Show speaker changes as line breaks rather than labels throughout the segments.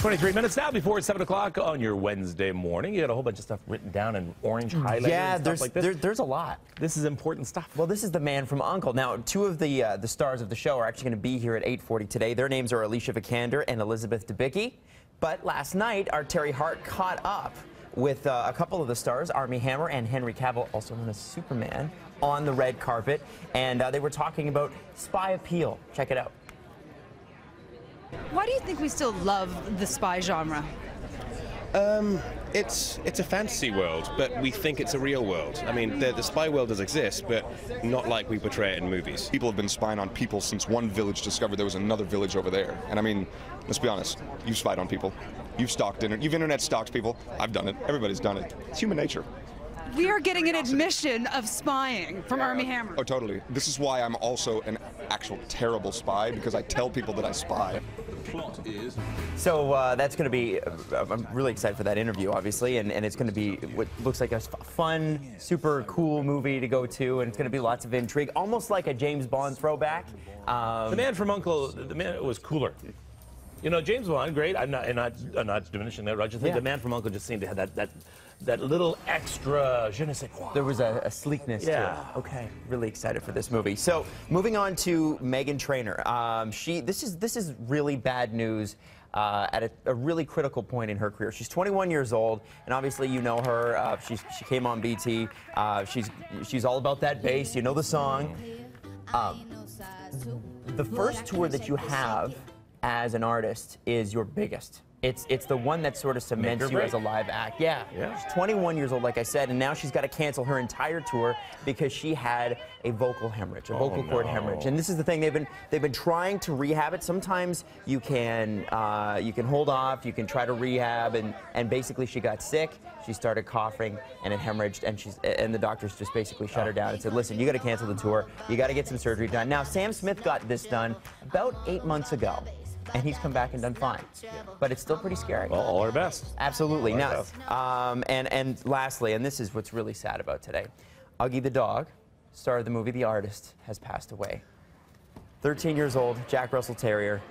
23 minutes now before 7 o'clock on your Wednesday morning. You got a whole bunch of stuff written down in orange highlighter and stuff like this.
There's a lot.
This is important stuff.
Well, this is the man from U.N.C.L.E. Now, two of the stars of the show are actually going to be here at 8:40 today. Their names are Alicia Vikander and Elizabeth Debicki. But last night, our Teri Hart caught up with a couple of the stars, Armie Hammer and Henry Cavill, also known as Superman, on the red carpet. And they were talking about spy appeal. Check it out.
Why do you think we still love the spy genre?
It's a fantasy world, but we think it's a real world. I mean, the spy world does exist, but not like we portray it in movies.
People have been spying on people since one village discovered there was another village over there. And I mean, let's be honest, you've spied on people. You've you've internet stalked people. I've done it. Everybody's done it. It's human nature.
We are getting an admission of spying from Armie Hammer.
Oh, totally. This is why I'm also an actual terrible spy, because I tell people that I spy.
So that's going to be, I'm really excited for that interview, obviously, and it's going to be what looks like a fun, super cool movie to go to, and it's going to be lots of intrigue, almost like a James Bond throwback.
The man from U.N.C.L.E, the man was cooler. You know, James Bond, great. I'm not diminishing that. I just think the man from U.N.C.L.E just seemed to have that little extra je ne sais quoi.
There was a sleekness to it. Okay, really excited for this movie. So, moving on to Meghan Trainor. This is really bad news at a really critical point in her career. She's 21 years old, and obviously you know her. She came on BT. She's all about that bass. You know the song. The first tour that you have as an artist is your biggest. It's the one that sort of cements you as a live act. Yeah. She's 21 years old, like I said, and now she's got to cancel her entire tour because she had a vocal hemorrhage, a vocal cord hemorrhage. And this is the thing, they've been trying to rehab it. Sometimes you can hold off, you can try to rehab, and basically she got sick. She started coughing and it hemorrhaged, and the doctors just basically shut her down and said, listen, you got to cancel the tour. You got to get some surgery done. Now, Sam Smith got this done about 8 months ago. And he's come back and done fine. But it's still pretty scary.
Well, all our best.
Absolutely. Now, and lastly, and this is what's really sad about today, Uggie the dog, star of the movie The Artist, has passed away. 13 years old, Jack Russell Terrier,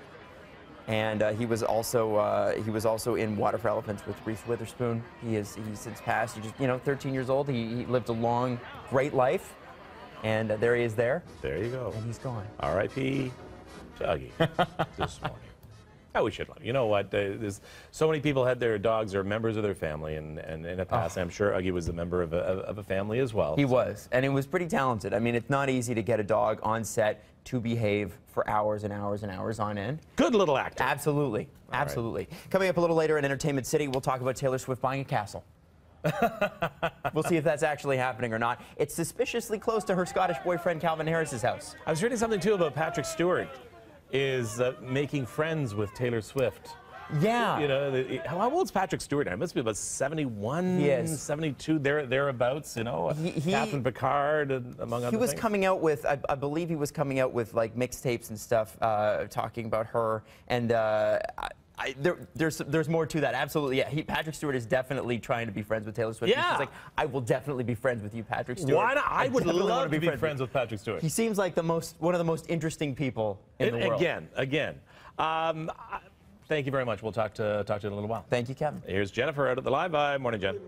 and he was also in Water for Elephants with Reese Witherspoon. He's since passed. He's just 13 years old. He lived a long, great life, and there he is there.
There you go.
And he's gone.
R.I.P. Uggie this morning. Oh, we should love. You know what? There's so many people had their dogs or members of their family, and in the past, I'm sure Uggie was a member of a family as well.
He was, and he was pretty talented. I mean, it's not easy to get a dog on set to behave for hours and hours and hours on end.
Good little actor.
Absolutely, absolutely. Right. Coming up a little later in Entertainment City, we'll talk about Taylor Swift buying a castle. We'll see if that's actually happening or not. It's suspiciously close to her Scottish boyfriend Calvin Harris's house.
I was reading something too about Patrick Stewart is making friends with Taylor Swift.
Yeah.
You know, how old's Patrick Stewart now? It must be about 71,
yes.
72, thereabouts, you know. Catherine Picard, among other things.
He was coming out with, I believe he was coming out with like mixtapes and stuff, talking about her, and there's more to that. Absolutely, yeah. Patrick Stewart is definitely trying to be friends with Taylor Swift.
Yeah.
He's like, I will definitely be friends with you, Patrick Stewart.
Why not? I would love to be friends with Patrick Stewart.
He seems like one of the most interesting people in the world.
Again. Thank you very much. We'll talk to you in a little while.
Thank you, Kevin.
Here's Jennifer out at the Live Vibe. Morning, Jen.